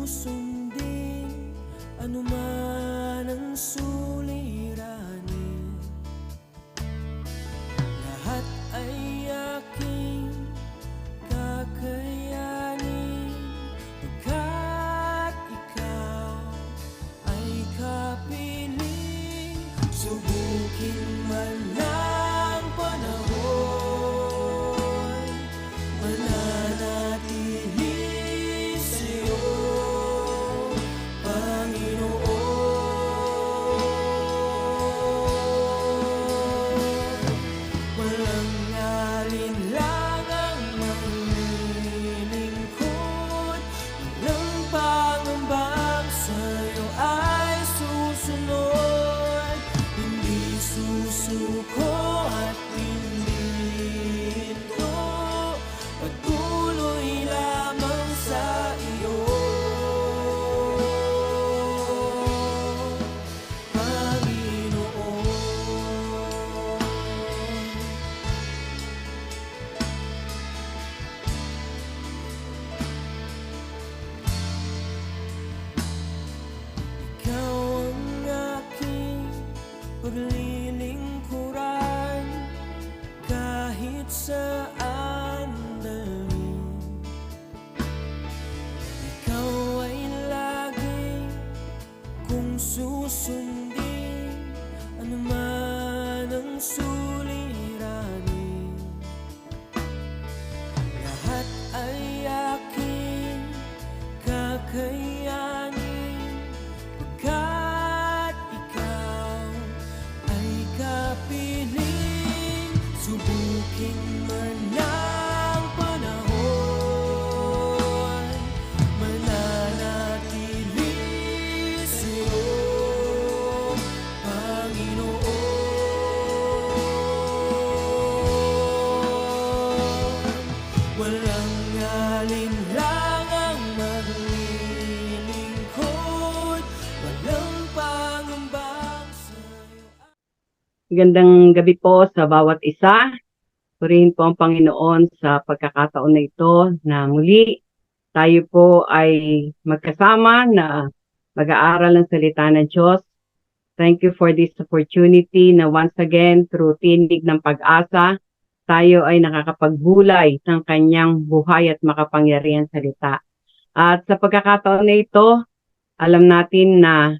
susundin anuman ang suliranin. Lahat ay aking kakayanin, pagkat ikaw ay kapiling. Subukin man ng panahon, mananatili sa'yo, Panginoon. Walang alinlangang maglilingkod, walang pangambang sa'yo ay susunod. Hindi susuko at hindi ito, patuloy lamang sa iyo, Panginoon. Ikaw ang aking paglilingkuran, kahit saan dalhin. Ikaw ay lagi kung susundin anuman ang suliranin. Lahat ay aking kakayanin, pagkat ikaw ay kapiling. Subukin man ng panahon, mananatili sa'yo, Panginoon. Walang alinlangang maglilingkod, walang pangambang sa'yo. Magandang gabi po sa bawat isa. Purihin po ang Panginoon sa pagkakataon na ito na muli tayo po ay magkasama na mag-aaral ng salita ng Diyos. Thank you for this opportunity na once again through Tinig ng Pag-asa, tayo ay nakakapagbulay ng kanyang buhay at makapangyarihan salita. At sa pagkakataon na ito, alam natin na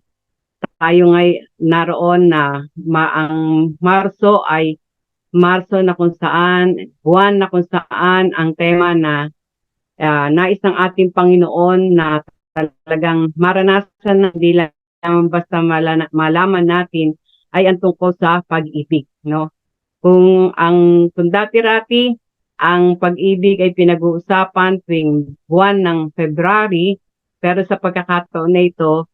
tayo ngay naroon na ang Marso ay Marso na kung saan, buwan na kung saan ang tema na nais ng ating Panginoon na talagang maranasan na hindi lang basta malaman natin ay ang tungkol sa pag-ibig, no? Kung dati-rati ang pag-ibig ay pinag-uusapan tuwing buwan ng February, pero sa pagkakataon na ito,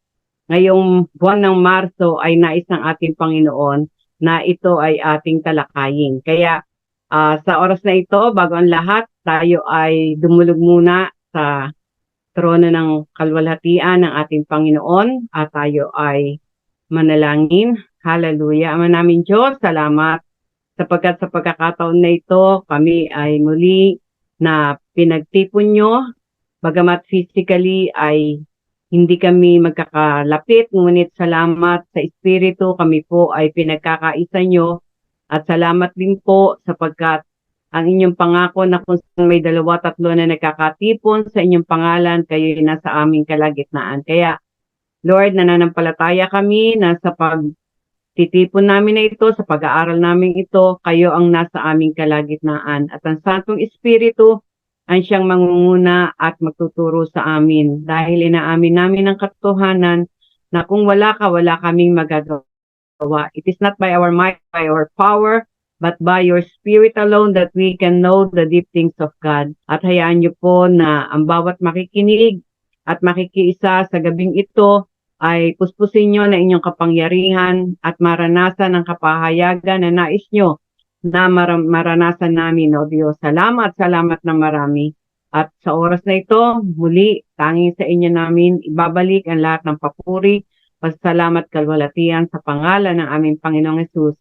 ngayong buwan ng Marso ay nais ng ating Panginoon na ito ay ating talakayin. Kaya sa oras na ito, bago ang lahat, tayo ay dumulog muna sa trono ng kalwalhatian ng ating Panginoon at tayo ay manalangin. Hallelujah. Ama namin Diyos, salamat sapagkat sa pagkakataon na ito, kami ay muli na pinagtipon nyo. Bagamat physically ay hindi kami magkakalapit, ngunit salamat sa Espiritu, kami po ay pinagkakaisa nyo. At salamat din po sapagkat ang inyong pangako na kung may 2-3 na nagkakatipon sa inyong pangalan, kayo ay nasa aming kalagitnaan. Kaya, Lord, nananampalataya kami na sa pagtitipon namin na ito, sa pag-aaral namin ito, kayo ang nasa aming kalagitnaan. At ang Santong Espiritu ang siyang mangunguna at magtuturo sa amin. Dahil inaamin namin ang katotohanan na kung wala ka, wala kaming magagawa. It is not by our might, by our power, but by your Spirit alone that we can know the deep things of God. At hayaan niyo po na ang bawat makikinig at makikiisa sa gabing ito ay puspusin niyo na inyong kapangyarihan at maranasan ang kapahayagan na nais niyo na maranasan namin, O Diyos. Salamat na marami. At sa oras na ito, muli, tanging sa inyo namin ibabalik ang lahat ng papuri, pasalamat, kalwalatian sa pangalan ng aming Panginoong Hesus.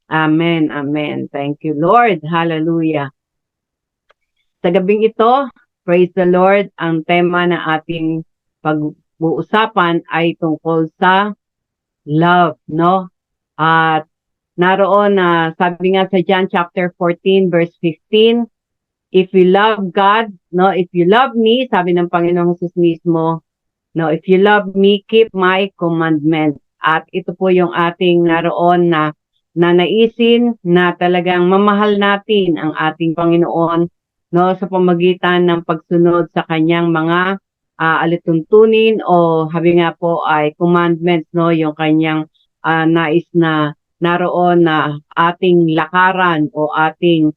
Amen, amen. Thank you, Lord. Hallelujah. Sa gabing ito, praise the Lord, ang tema na ating pag-uusapan ay tungkol sa love, no? At naroon na sabi nga sa John chapter 14 verse 15, if you love God, no, if you love me, sabi ng Panginoong Jesus mismo, no, if you love me, keep my commandments. At ito po yung ating naroon na nanaisin na talagang mamahal natin ang ating Panginoon, no, sa pamagitan ng pagsunod sa kanyang mga alituntunin o habi nga po ay commandments, no, yung kanyang nais na naroon na ating lakaran o ating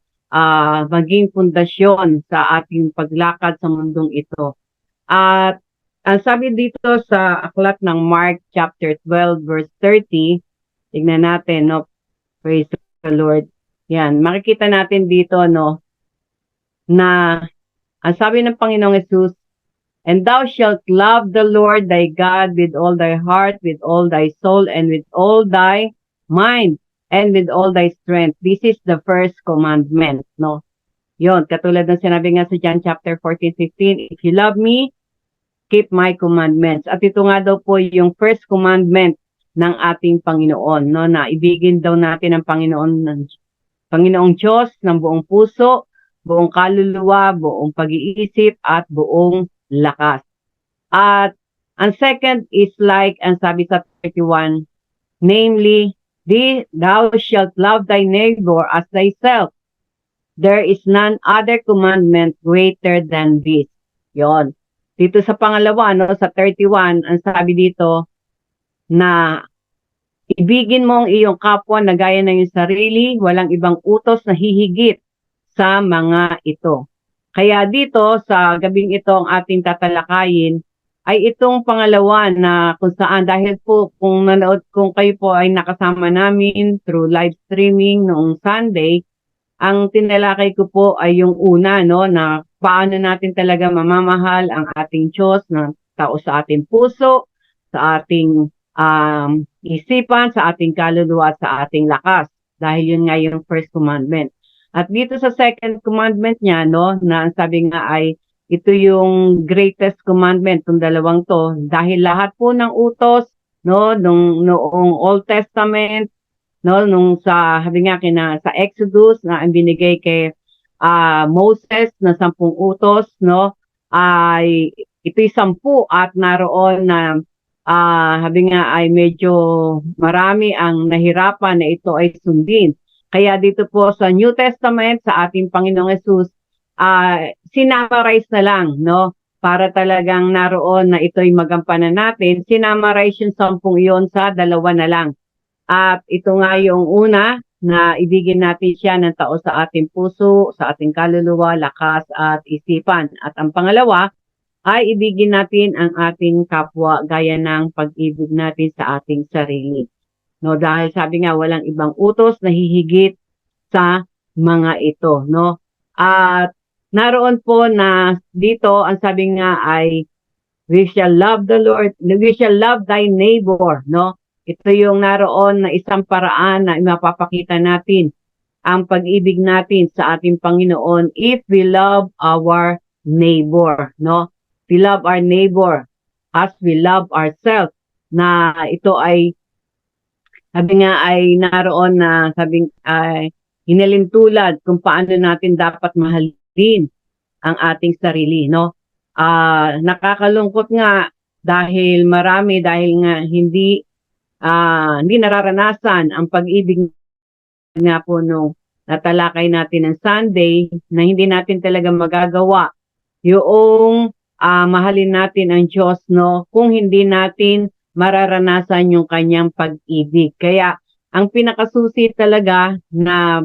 maging pundasyon sa ating paglakad sa mundong ito. At ang sabi dito sa aklat ng Mark chapter 12 verse 30, tignan natin, no, praise the Lord. Yan, makikita natin dito, no, na ang sabi ng Panginoong Jesus, and thou shalt love the Lord thy God with all thy heart, with all thy soul, and with all thy mind, and with all thy strength. This is the first commandment, no? Yon, katulad ng sinabi nga sa John chapter 14:15, if you love me, keep my commandments. At ito nga daw po yung first commandment ng ating Panginoon, no? Na ibigin daw natin ang Panginoong Diyos ng buong puso, buong kaluluwa, buong pag-iisip, at buong lakas. At ang second is like, ang sabi sa 31, namely, thou shalt love thy neighbor as thyself. There is none other commandment greater than this. Yon. Dito sa pangalawa, no, sa 31, ang sabi dito na ibigin mo ang iyong kapwa na gaya ng iyong sarili, walang ibang utos na hihigit sa mga ito. Kaya dito sa gabing ito ang ating tatalakayin ay itong pangalawa na kung saan dahil po kung kayo po ay nakasama namin through live streaming noong Sunday, ang tinalakay ko po ay yung una, no, na paano natin talaga mamamahal ang ating Diyos na tao sa ating puso, sa ating isipan, sa ating kaluluwa, sa ating lakas. Dahil yun nga yung first commandment. At dito sa second commandment niya, no, na ang sabi nga ay ito yung greatest commandment, itong dalawang to, dahil lahat po ng utos, no, noong Old Testament, no, nung sa sabi nga sa Exodus na ang binigay kay Moses na 10 utos, no, ay ito'y 10 at naroon na sabi nga ay medyo marami ang nahirapan na ito ay sundin. Kaya dito po sa New Testament, sa ating Panginoong Jesus, sinamarize na lang, no? Para talagang naroon na ito'y magampanan natin, sinamarize yung 10 iyon sa 2 na lang. At ito nga yung una, na ibigin natin siya ng tao sa ating puso, sa ating kaluluwa, lakas at isipan. At ang pangalawa, ay ibigin natin ang ating kapwa gaya ng pag-ibig natin sa ating sarili. No, dahil sabi nga walang ibang utos na hihigit sa mga ito, no? At naroon po na dito ang sabi nga ay we shall love the Lord, we shall love thy neighbor, no? Ito yung naroon na isang paraan na mapapakita natin ang pag-ibig natin sa ating Panginoon if we love our neighbor, no? We love our neighbor as we love ourselves, na ito ay sabi nga ay naroon na sabing ay hinalintulad kung paano natin dapat mahalin ang ating sarili, no? Nakakalungkot nga dahil nga hindi nararanasan ang pag-ibig nga po nung natalakay natin ng Sunday na hindi natin talaga magagawa yung mahalin natin ang Diyos, no, kung hindi natin mararanasan yung kanyang pag-ibig. Kaya ang pinakasusi talaga na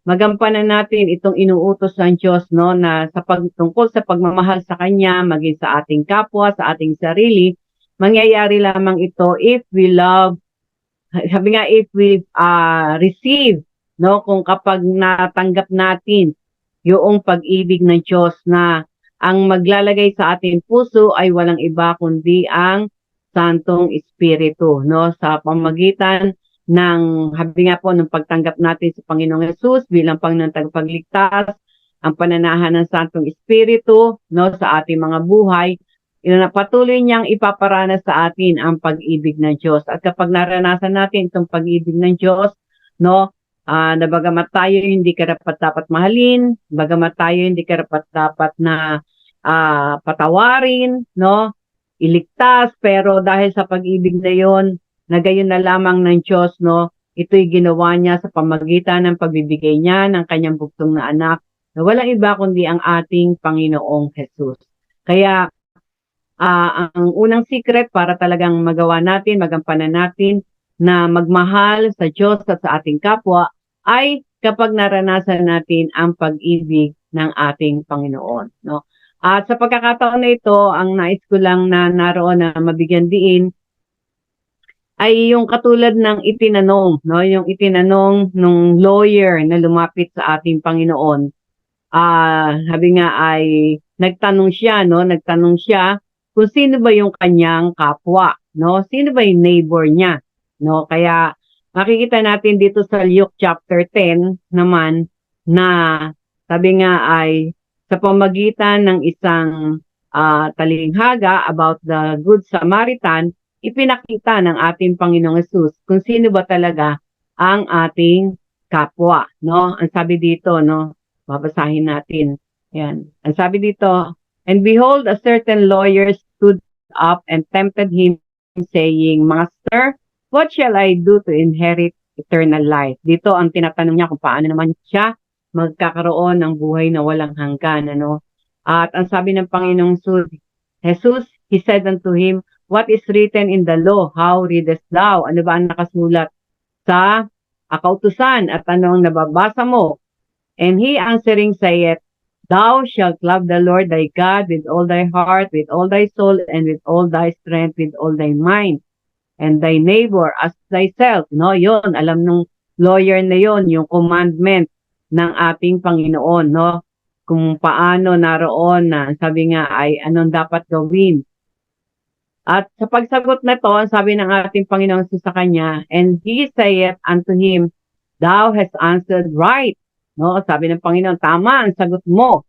magampanan natin itong inuutos ng Diyos, no, na sa tungkol sa pagmamahal sa kanya, maging sa ating kapwa, sa ating sarili, mangyayari lamang ito if we love, sabi nga if we receive, no, kung kapag natanggap natin yung pag-ibig ng Diyos na ang maglalagay sa ating puso ay walang iba kundi ang Santong Espiritu, no, sa pamagitan ng habi nga po ng pagtanggap natin sa Panginoong Hesus bilang Panginoong tagapagligtas, ang pananahan ng Santong Espiritu, no, sa ating mga buhay patuloy niyang ipaparanas sa atin ang pag-ibig ng Diyos. At kapag naranasan natin itong pag-ibig ng Diyos, no, na bagamat tayo hindi karapat-dapat mahalin, bagamat tayo hindi karapat-dapat na patawarin, no, iligtas, pero dahil sa pag-ibig na yon, na gayon na lamang ng Diyos, no, ito'y ginawa niya sa pamagitan ng pagbibigay niya ng kanyang bugtong na anak, na walang iba kundi ang ating Panginoong Jesus. Kaya, ang unang secret para talagang magawa natin, magampanan natin na magmahal sa Diyos at sa ating kapwa ay kapag naranasan natin ang pag-ibig ng ating Panginoon. No? At sa pagkakataon na ito, ang nais ko lang na naroon na mabigyan diin ay yung katulad ng itinanong, no? Yung itinanong nung lawyer na lumapit sa ating Panginoon. Sabi nga ay nagtanong siya, no? Nagtanong siya kung sino ba yung kanyang kapwa, no? Sino ba yung neighbor niya, no? Kaya makikita natin dito sa Luke chapter 10 naman na sabi nga ay sa pamagitan ng isang talinghaga about the Good Samaritan, ipinakita ng ating Panginoong Hesus kung sino ba talaga ang ating kapwa, no? Ang sabi dito, no? Babasahin natin. Yan. Ang sabi dito, and behold, a certain lawyer stood up and tempted him, saying, Master, what shall I do to inherit eternal life? Dito ang tinatanong niya kung paano naman siya magkakaroon ng buhay na walang hanggan. Ano? At ang sabi ng Panginoong Jesus, he said unto him, what is written in the law? How readest thou? Ano ba ang nakasulat sa kautusan at ano ang nababasa mo? And he answering saith, Thou shalt love the Lord thy God with all thy heart, with all thy soul, and with all thy strength, with all thy mind, and thy neighbor as thyself. No, yon alam nung lawyer na yon yung commandment ng ating Panginoon, no? Kung paano naroon na sabi nga ay anong dapat gawin. At sa pagsagot na to, sabi ng ating Panginoon sa kanya, and he saith unto him, Thou hast answered right. No, sabi ng Panginoon, tama ang sagot mo.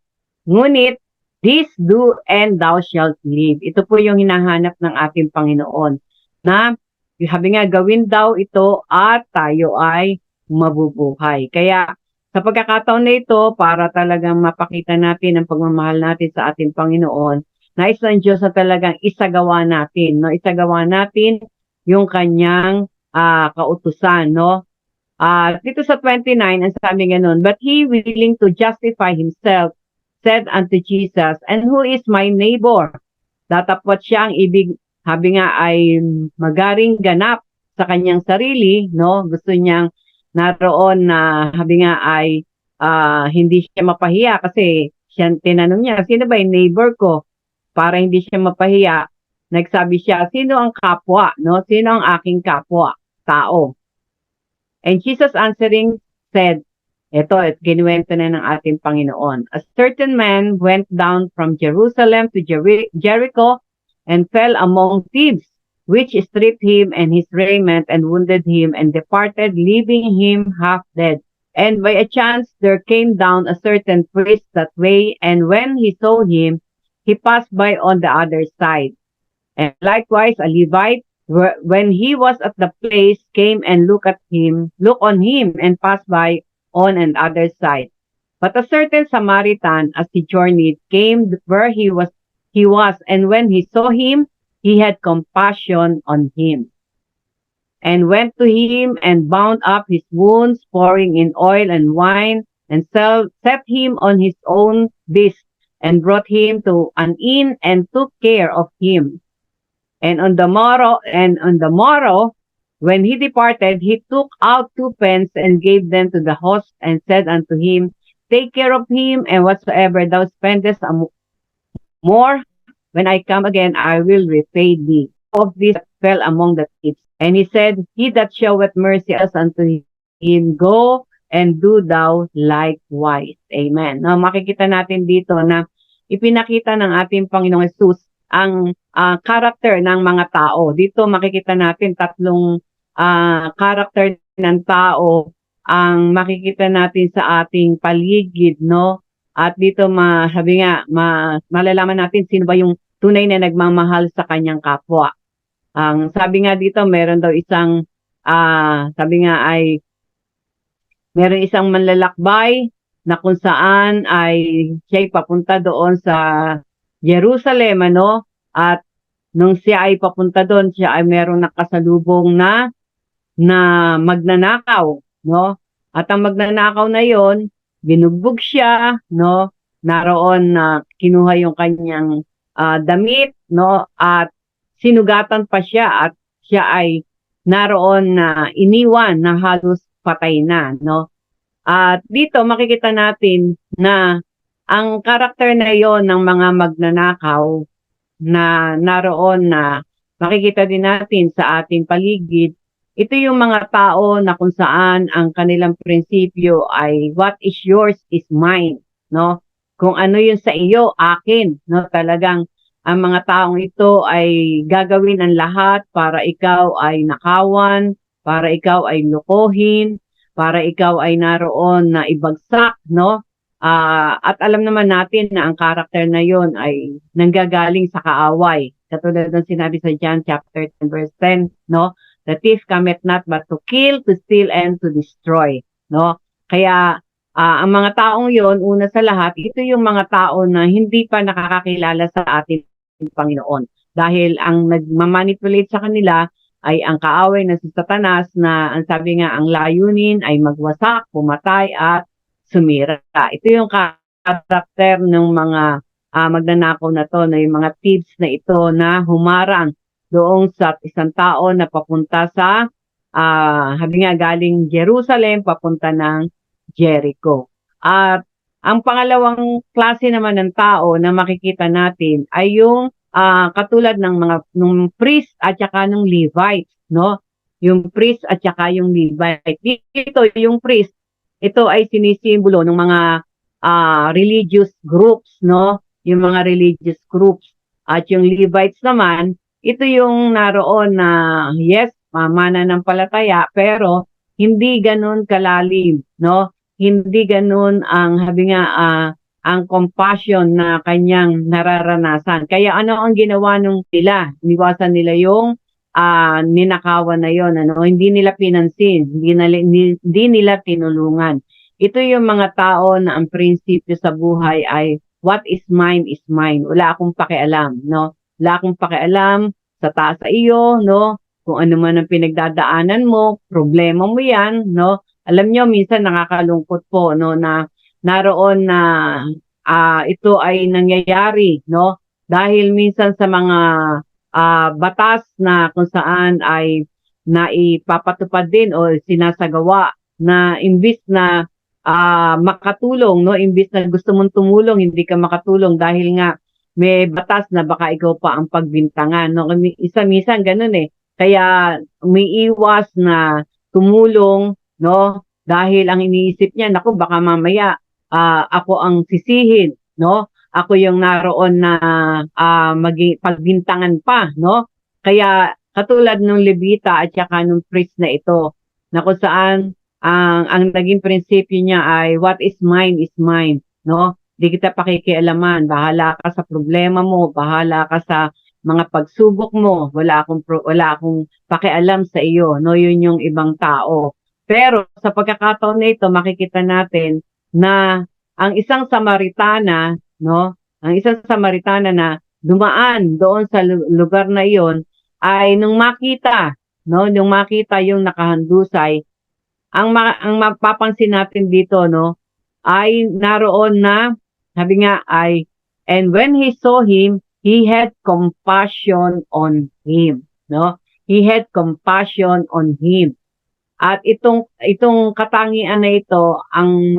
Ngunit, this do and thou shalt live. Ito po yung hinahanap ng ating Panginoon. Na, sabi nga, gawin daw ito at tayo ay mabubuhay. Kaya, sa pagkakataon na ito, para talagang mapakita natin ang pagmamahal natin sa ating Panginoon, nais ng Diyos na talagang isagawa natin. No? Isagawa natin yung kanyang kautusan. No? Dito sa 29, ang sabi ganun, but he willing to justify himself, said unto Jesus, and who is my neighbor? Datapot siya ang ibig, sabi nga ay magaring ganap sa kanyang sarili, no? Gusto niyang naroon na, sabi nga ay hindi siya mapahiya kasi siya tinanong niya, sino ba yung neighbor ko? Para hindi siya mapahiya, nagsabi siya, sino ang kapwa? No? Sino ang aking kapwa? Tao. And Jesus answering said, ito, kinuwento na ng ating Panginoon. A certain man went down from Jerusalem to Jericho and fell among thieves, which stripped him and his raiment and wounded him and departed, leaving him half dead. And by a chance there came down a certain priest that way, and when he saw him, he passed by on the other side. And likewise a Levite, when he was at the place, came and look on him, and passed by on an other side. But a certain Samaritan, as he journeyed, came where he was, and when he saw him, he had compassion on him, and went to him and bound up his wounds, pouring in oil and wine, and set him on his own beast, and brought him to an inn, and took care of him. And on the morrow, when he departed, he took out 2 pence and gave them to the host, and said unto him, Take care of him, and whatsoever thou spendest more, when I come again, I will repay thee. Of this fell among the thieves. And he said, He that showeth mercy as unto him, go and do thou likewise. Amen. Now, makikita natin dito na ipinakita ng ating Panginoong Jesus ang karakter ng mga tao. Dito makikita natin 3 karakter ng tao ang makikita natin sa ating paligid, no? At dito sabi nga, malalaman natin sino ba yung tunay na nagmamahal sa kanyang kapwa. Ang sabi nga dito, meron daw isang, sabi nga ay, meron isang manlalakbay na kung saan ay siya'y papunta doon sa Jerusalem, ano? At nung siya ay papunta doon, siya ay merong nakasalubong na magnanakaw, no? At ang magnanakaw na yon, binugbog siya, no? Naroon na kinuha yung kanyang damit, no? At sinugatan pa siya at siya ay naroon na iniwan na halos patay na, no? At dito makikita natin na ang karakter na yon ng mga magnanakaw na naroon na makikita din natin sa ating paligid, ito yung mga tao na kung saan ang kanilang prinsipyo ay what is yours is mine, no? Kung ano yun sa iyo, akin, no? Talagang ang mga taong ito ay gagawin ang lahat para ikaw ay nakawan, para ikaw ay lokohin, para ikaw ay naroon na ibagsak, no? At alam naman natin na ang karakter na yon ay nanggagaling sa kaaway. Katulad ng sinabi sa John chapter 10 verse 10, no? The thief cometh not but to kill, to steal, and to destroy, no? Kaya ang mga taong yon, una sa lahat, ito yung mga tao na hindi pa nakakakilala sa ating Panginoon. Dahil ang nagmamanipulate sa kanila ay ang kaaway na si Satanas na ang sabi nga ang layunin ay magwasak, pumatay at sumira. Ito yung karakter ng mga magnanakaw na to, na yung mga thieves na ito na humarang doon sa isang tao na papunta sa sabi nga galing Jerusalem papunta ng Jericho. At ang pangalawang klase naman ng tao na makikita natin ay yung katulad ng mga nung priest at saka nung Levite, no? Yung priest at saka yung Levite. Dito yung priest, ito ay sinisimbolo ng mga religious groups, no? Yung mga religious groups. At yung Levites naman, ito yung naroon na yes, mananampalataya pero hindi ganun kalalim, no? Hindi ganun ang sabi nga ang compassion na kanyang nararanasan. Kaya ano ang ginawa nung nila? Iniwasan nila yung ninakawan na yon, ano? Hindi nila pinansin, hindi nila tinulungan. Ito yung mga tao na ang prinsipyo sa buhay ay what is mine is mine. Wala akong pakialam, no? Wala akong pakialam sa taas sa iyo, no? Kung ano man ang pinagdadaanan mo, problema mo yan, no? Alam nyo, minsan nakakalungkot po, no, na naroon na ito ay nangyayari, no? Dahil minsan sa mga batas na kung saan ay naipapatupad din o sinasagawa na imbis na makatulong, no? Imbis na gusto mong tumulong, hindi ka makatulong dahil nga may batas na baka ikaw pa ang pagbintangan, no? Minsan ganun eh. Kaya umiiwas na tumulong, no? Dahil ang iniisip niya, naku, baka mamaya ako ang sisihin, no? Ako yung naroon na pagbintangan pa, no? Kaya katulad ng Levita at saka ng priest na ito, na kung saan ang naging prinsipyo niya ay what is mine, no? Di kita pakikialaman, bahala ka sa problema mo, bahala ka sa mga pagsubok mo, wala akong pakialam sa iyo, no? Yun yung ibang tao. Pero sa pagkakataon na ito, makikita natin na ang isang Samaritana, no? Ang isang Samaritana na dumaan doon sa lugar na iyon ay nung makita, no? Nung makita yung nakahandusay, ang mapapansin natin dito, no? Ay naroon na, sabi nga ay, and when he saw him, he had compassion on him, no? He had compassion on him. At itong katangian na ito, ang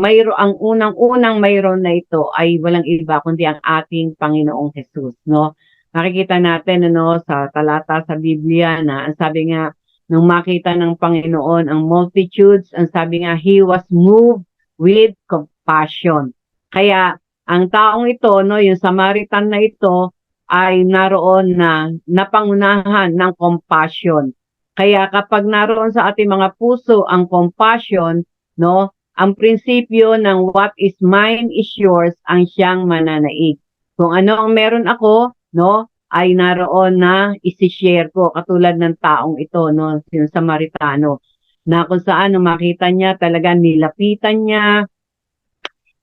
unang-unang mayroon na ito ay walang iba kundi ang ating Panginoong Hesus, no? Makikita natin ano sa talata sa Biblia na ang sabi nga nung makita ng Panginoon ang multitudes, ang sabi nga he was moved with compassion. Kaya ang taong ito, no, yung Samaritan na ito ay naroon na napangunahan ng compassion. Kaya kapag naroon sa ating mga puso ang compassion, no, ang prinsipyo ng what is mine is yours ang siyang mananaig. Kung ano ang meron ako, no, ay naroon na isi-share ko katulad ng taong ito, no, yung Samaritano, na kung saan nung makita niya talaga nilapitan niya,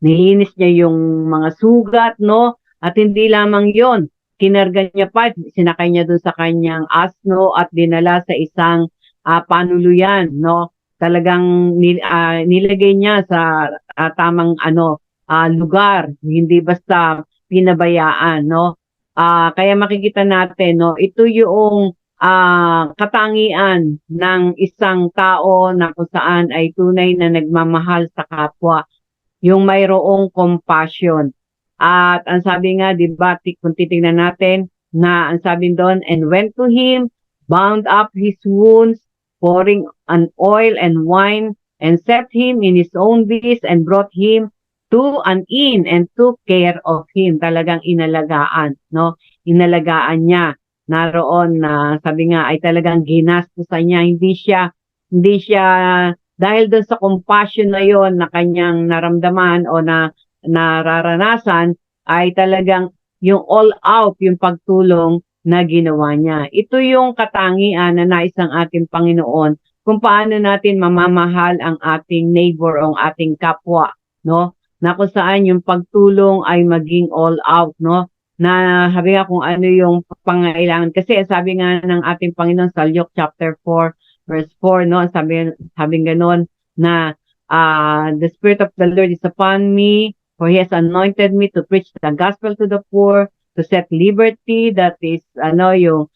nilinis niya yung mga sugat, no? At hindi lamang yon, kinarga niya pa, sinakay niya dun sa kanyang asno at dinala sa isang panuluyan, no? Talagang nilagay niya sa tamang lugar, hindi basta pinabayaan, no? Kaya makikita natin, no, ito yung katangian ng isang tao na kung saan ay tunay na nagmamahal sa kapwa, yung mayroong compassion. At ang sabi nga, di ba, kung titingnan natin, na ang sabi doon, and went to him, bound up his wounds, pouring an oil and wine, and set him in his own beast, and brought him to an inn, and took care of him. Talagang inalagaan, no? Inalagaan niya. Naroon na, sabi nga, ay talagang ginastusan niya. Hindi siya dahil doon sa compassion na yon na kanyang naramdaman o na nararanasan, ay talagang yung all out, yung pagtulong na ginawa niya. Ito yung katangian na nais ng ating Panginoon kung paano natin mamamahal ang ating neighbor o ang ating kapwa, no? Na kung saan yung pagtulong ay maging all out, no? Na sabi nga kung ano yung pangailangan. Kasi sabi nga ng ating Panginoon sa Luke chapter 4, verse 4, no? Sabi ganon na the Spirit of the Lord is upon me, for He has anointed me to preach the gospel to the poor, to set liberty, that is, yung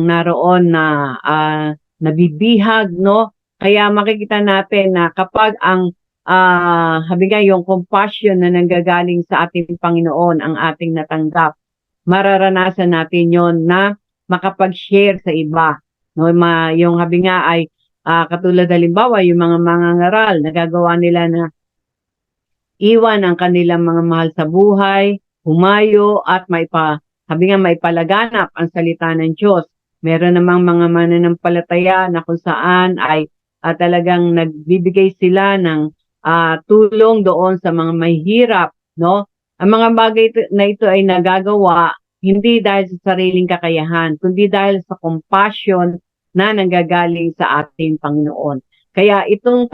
naroon na nabibihag, no? Kaya makikita natin na kapag ang sabi nga yung compassion na nanggagaling sa ating Panginoon ang ating natanggap, mararanasan natin yon na makapag-share sa iba. No, yung sabi nga ay katulad halimbawa yung mga mangangaral, nagagawa nila na iwan ang kanilang mga mahal sa buhay, humayo at sabi nga maipalaganap ang salita ng Diyos. Meron namang mga mananampalataya na kung saan ay talagang nagbibigay sila ng tulong doon sa mga mahihirap, no? Ang mga bagay na ito ay nagagawa hindi dahil sa sariling kakayahan, kundi dahil sa compassion na nanggagaling sa ating Panginoon. Kaya itong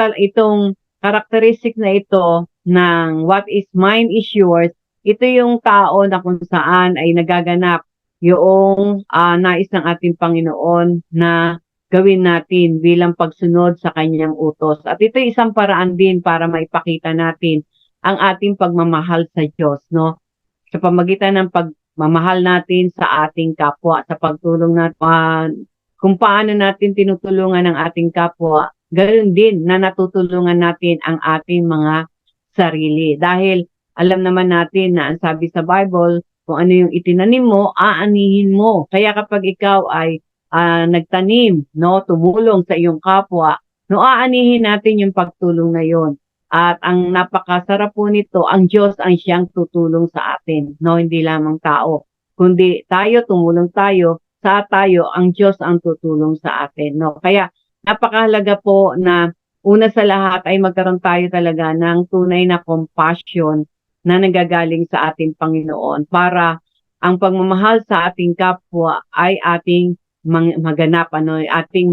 characteristic na ito ng what is mine is yours, ito yung tao na kung saan ay nagaganap yung nais ng ating Panginoon na gawin natin bilang pagsunod sa kanyang utos. At ito isang paraan din para maipakita natin ang ating pagmamahal sa Diyos, no? Sa pamagitan ng pagmamahal natin sa ating kapwa, sa pagtulong natin, kung paano natin tinutulungan ang ating kapwa, ganoon din na natutulungan natin ang ating mga sarili. Dahil alam naman natin na ang sabi sa Bible, kung ano yung itinanim mo, aanihin mo. Kaya kapag ikaw ay nagtanim, no, tumulong sa iyong kapwa, no, aanihin natin yung pagtulong na yon. At ang napakasarap po nito, ang Diyos ang siyang tutulong sa atin, no, hindi lamang tao. Kundi tayo, tumulong tayo, sa tayo, ang Diyos ang tutulong sa atin, no. Kaya napakahalaga po na una sa lahat ay magkaroon tayo talaga ng tunay na compassion na nanggagaling sa ating Panginoon para ang pagmamahal sa ating kapwa ay ating maganap, ating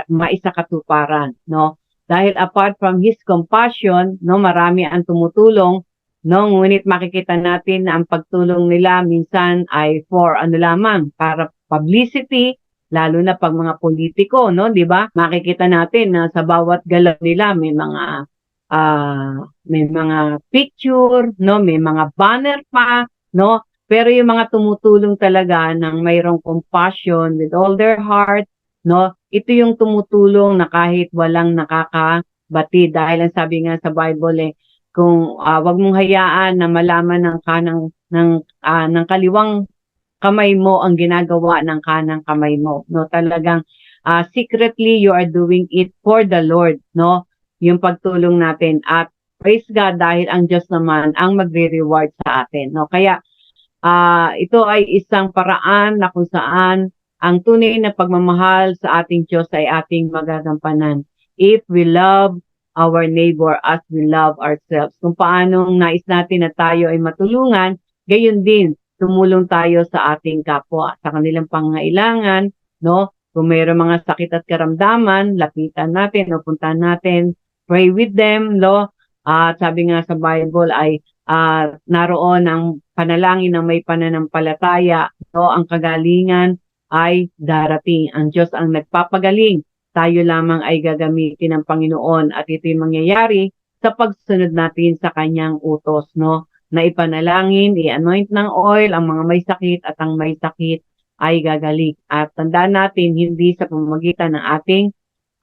maisakatuparan, no? Dahil apart from His compassion, no, marami ang tumutulong, no, ngunit makikita natin na ang pagtulong nila minsan ay for lamang, para publicity, lalo na pag mga politiko, no, 'di ba? Makikita natin na sa bawat galaw nila may mga picture, no, may mga banner pa, no? Pero yung mga tumutulong talaga ng mayroong compassion with all their heart, no? Ito yung tumutulong na kahit walang nakakabati, dahil ang sabi nga sa Bible kung wag mong hayaan na malaman ng kaliwang kamay mo ang ginagawa ng kanang kamay mo, no? Talagang secretly you are doing it for the Lord, no? Yung pagtulong natin, at praise God dahil ang Diyos naman ang magre-reward sa atin, no? Kaya ito ay isang paraan na kung saan ang tunay na pagmamahal sa ating Diyos ay ating magagampanan if we love our neighbor as we love ourselves. Kung paanong nais natin na tayo ay matulungan, gayon din tumulong tayo sa ating kapwa, sa kanilang pangangailangan, no? Kung mayroong mga sakit at karamdaman, lapitan natin o puntahan natin, pray with them, no? At sabi nga sa Bible ay naroon ang panalangin ng may pananampalataya, no? Ang kagalingan ay darating. Ang Diyos ang nagpapagaling. Tayo lamang ay gagamitin ng Panginoon at ito'y mangyayari sa pagsunod natin sa kanyang utos, no? Na ipanalangin, i-anoint ng oil ang mga may sakit at ang may sakit ay gagaling. At tandaan natin, hindi sa pamamagitan ng ating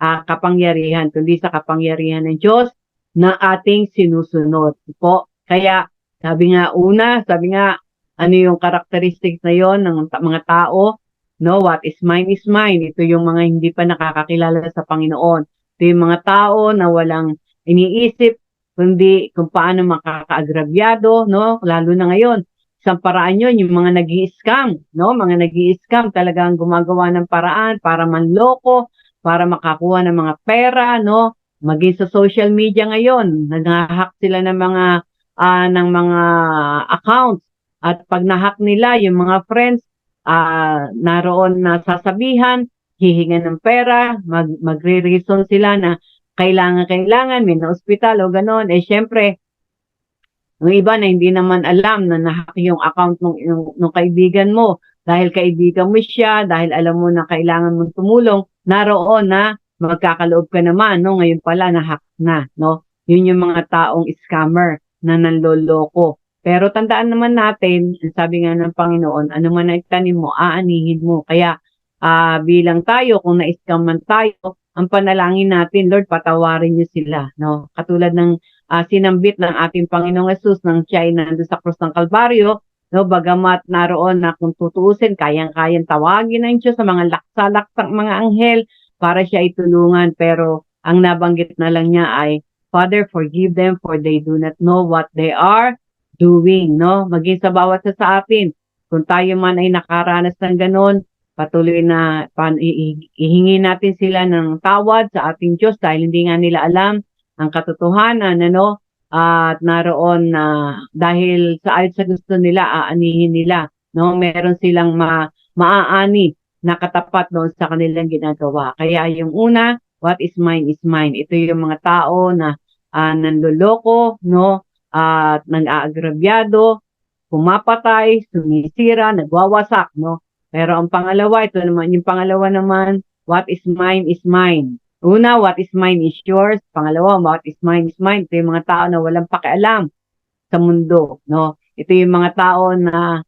kapangyarihan, kundi sa kapangyarihan ng Diyos na ating sinusunod po. Kaya, sabi nga, ano yung characteristics na yon ng mga tao? No, what is mine is mine. Ito yung mga hindi pa nakakakilala sa Panginoon. Ito yung mga tao na walang iniisip, kundi kung paano makakaagrabyado, no? Lalo na ngayon, isang paraan yun, yung mga nag-i-scam, no? Mga nag-i-scam talagang gumagawa ng paraan para manloko, para makakuha ng mga pera, no? Maging sa social media ngayon, nag-hack sila ng mga accounts. At pag na-hack nila, yung mga friends, naroon na sasabihan, hihingan ng pera, magre-reason sila na kailangan, may na-ospital o ganon. Eh, syempre, yung iba na hindi naman alam na nahack yung account ng kaibigan mo. Dahil kaibigan mo siya, dahil alam mo na kailangan mong tumulong, naroon na magkakaloob ka naman, no? Ngayon pala, nahack na, no? Yun yung mga taong scammer na nanloloko. Pero tandaan naman natin, sabi nga ng Panginoon, ano man ang itanim mo, aanihin mo. Kaya bilang tayo, kung na-scam man tayo, ang panalangin natin, Lord, patawarin niyo sila, no? Katulad ng sinambit ng ating Panginoong Yesus nang siya ay nandun sa krus ng Kalbaryo, no? Bagamat naroon na kung tutuusin, kayang-kayang tawagin ng Diyos sa mga laksa-laksang mga anghel para siya ay tulungan. Pero ang nabanggit na lang niya ay, Father, forgive them for they do not know what they are doing, no? Maging sa bawat sa atin, kung tayo man ay nakaranas ng ganon, patuloy na ihingi natin sila ng tawad sa ating Diyos dahil hindi nga nila alam ang katotohanan, ano? At naroon na dahil sa gusto nila, aanihin nila, no? Meron silang maaani na katapat doon sa kanilang ginagawa. Kaya yung una, what is mine is mine. Ito yung mga tao na nanloloko, no? At nang-aagrabyado, pumapatay, sumisira, nagwawasak, no? Pero ang pangalawa, yung pangalawa naman, what is mine is mine. Una, what is mine is yours. Pangalawa, what is mine is mine. Ito yung mga tao na walang pakialam sa mundo, no? Ito yung mga tao na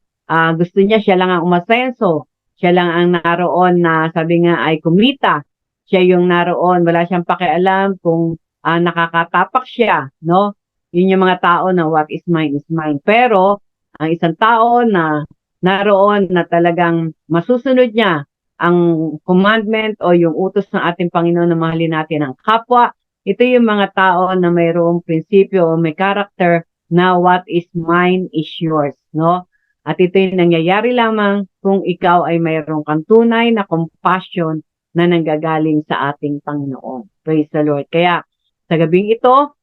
gusto niya, siya lang ang umasenso. Siya lang ang naroon na sabi nga ay kumita. Siya yung naroon, wala siyang pakialam kung nakakatapak siya, no? Yun yung mga tao na what is mine is mine. Pero, ang isang tao na naroon na talagang masusunod niya ang commandment o yung utos ng ating Panginoon na mahalin natin ang kapwa, ito yung mga tao na mayroong prinsipyo o may character na what is mine is yours, no? At ito yung nangyayari lamang kung ikaw ay mayroong kang tunay na compassion na nanggagaling sa ating Panginoon. Praise the Lord. Kaya, sa gabing ito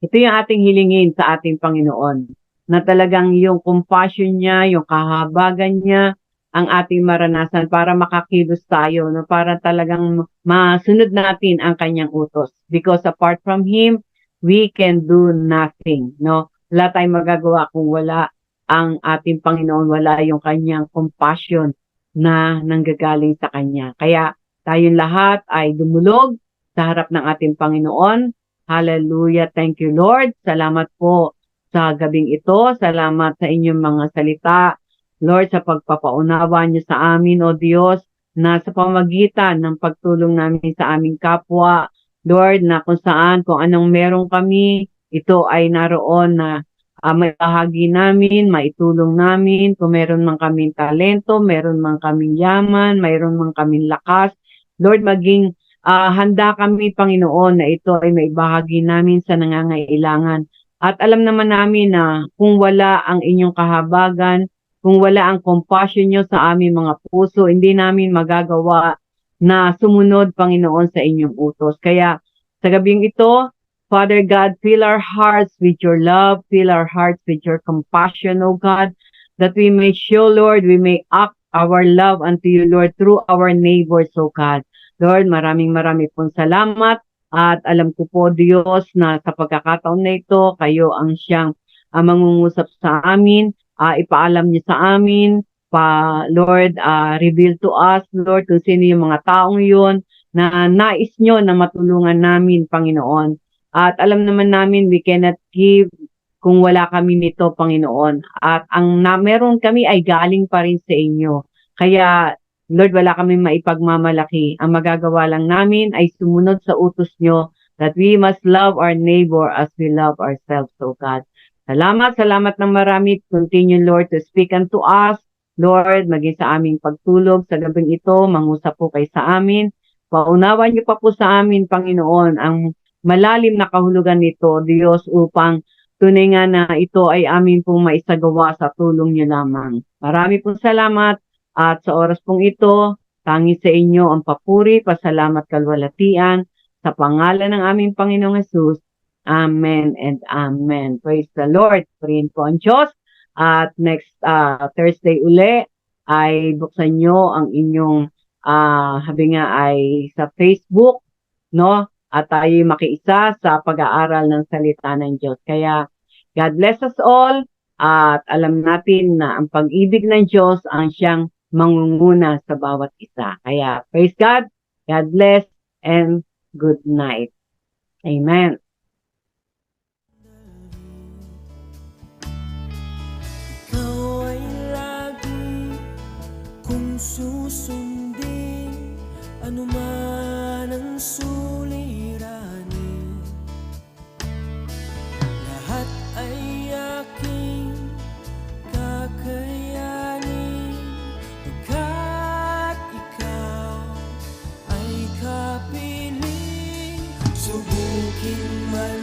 yung ating hilingin sa ating Panginoon, na talagang yung compassion niya, yung kahabagan niya, ang ating maranasan para makakilos tayo, no? Para talagang masunod natin ang kanyang utos. Because apart from Him, we can do nothing, no? Wala tayong magagawa kung wala ang ating Panginoon, wala yung kanyang compassion na nanggagaling sa Kanya. Kaya tayong lahat ay dumulog sa harap ng ating Panginoon. Hallelujah. Thank you, Lord. Salamat po sa gabing ito. Salamat sa inyong mga salita. Lord, sa pagpapaunawa niyo sa amin, O Diyos, na sa pamagitan ng pagtulong namin sa aming kapwa, Lord, na kung anong meron kami, ito ay naroon na may bahagi namin, maitulong namin, kung meron man kaming talento, meron man kaming yaman, mayroon man kaming lakas. Lord, maging handa kami, Panginoon, na ito ay maibahagi namin sa nangangailangan. At alam naman namin na kung wala ang inyong kahabagan, kung wala ang compassion nyo sa aming mga puso, hindi namin magagawa na sumunod, Panginoon, sa inyong utos. Kaya sa gabing ito, Father God, fill our hearts with your love, fill our hearts with your compassion, O God. that we may show, Lord, we may act our love unto you, Lord, through our neighbors, O God. Lord, maraming pong salamat at alam ko po, Diyos, na sa pagkakataon na ito, kayo ang siyang mangungusap sa amin, ipaalam niyo sa amin, Lord, reveal to us, Lord, kung sino yung mga taong yun na nais nyo na matulungan namin, Panginoon. At alam naman namin, we cannot give kung wala kami nito, Panginoon. At ang meron kami ay galing pa rin sa inyo. Kaya, Lord, wala kami maipagmamalaki. Ang magagawa lang namin ay sumunod sa utos nyo that we must love our neighbor as we love ourselves, O God. Salamat ng marami. Continue, Lord, to speak unto us. Lord, maging sa aming pagtulog sa gabing ito, mangusap po kayo sa amin. Paunawan niyo pa po sa amin, Panginoon, ang malalim na kahulugan nito, Diyos, upang tunay nga na ito ay amin pong maisagawa sa tulong niyo lamang. Marami pong salamat. At sa oras pong ito, tangi sa inyo ang papuri, pasalamat, kalwalatian, sa pangalan ng aming Panginoong Hesus. Amen and Amen. Praise the Lord. Purihin po ang Diyos. At next Thursday uli, ay buksan nyo ang inyong, sabi nga ay sa Facebook, no? At tayo makiisa sa pag-aaral ng salita ng Diyos. Kaya, God bless us all. At alam natin na ang pag-ibig ng Diyos ang siyang mangunguna sa bawat isa. Kaya, praise God, God bless, and good night. Amen. Ikaw ay lagi kung susundin, anuman ang suliranin. Lahat ay aking kakayanin, pagkat ikaw ay kapiling. Subukin man